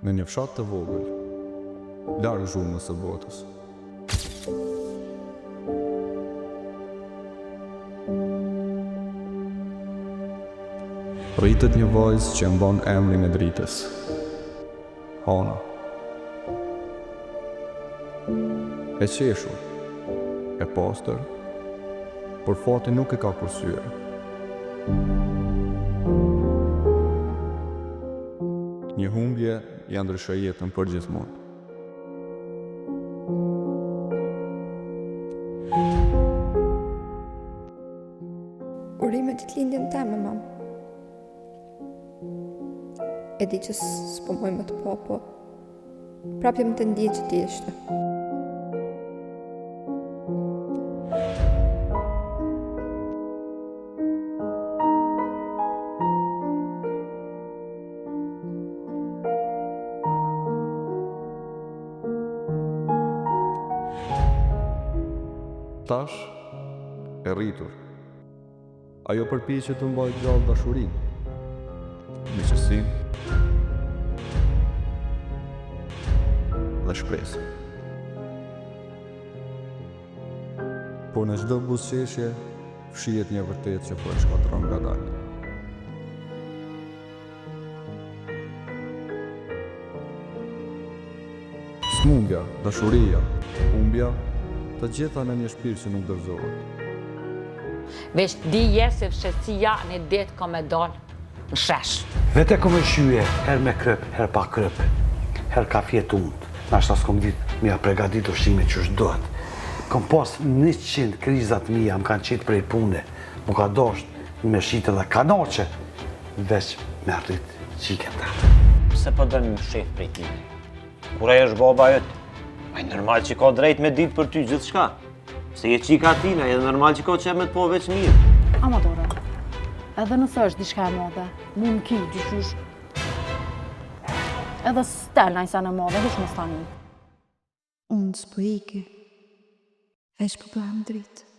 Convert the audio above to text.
Në një fshat të vogël, larg zhurmës së botës. Rritet një vajzë që mban emrin e dritës, Hana. E qeshur, e pastër, por fati nuk e ka kursyer. Një humbje ja ndryshoi jetën përgjithmonë. Urime ditëlindjen teme, mam. E di që s'po moj më të po, prapë jam të ndje që ti ishte. Tash, e rritur, ajo përpiqet të mbajë gjallë dashurinë, miqësinë dhe shpresën. Por në çdo buzëqeshje fshihet një vërtetë që po e shkatërron ngadalë. Smundja, dashuria, humbja, të gjitha në një shpirt që nuk dorëzohet. Veç dije se fshehtësia në det ka me dalë në shesh. Vete kom e shyje, her me kryp, her pa kryp, her ka fjetë unë. Nashta s'kom ditë, mja pregadit ushqime që shdohet. Kom pas 100 krizat mija, më kanë qitë prej pune, më ka dosht me shite dhe kanoqe, veç me arrit qiken ta. Pse po dërnë më shef prej ti? Kura e është baba jëtë? Aj normal që ka drejt me ditë për ty gjithë shka. Se je qika tina, edhe normal që ka qep me të po veç mirë. Amadore, edhe nëse është diçka e madhe, mu në ki, dyshush. Edhe stel në isa në madhe, dhe shmë stani. Unë s'po ike, veç po bëhem dritë.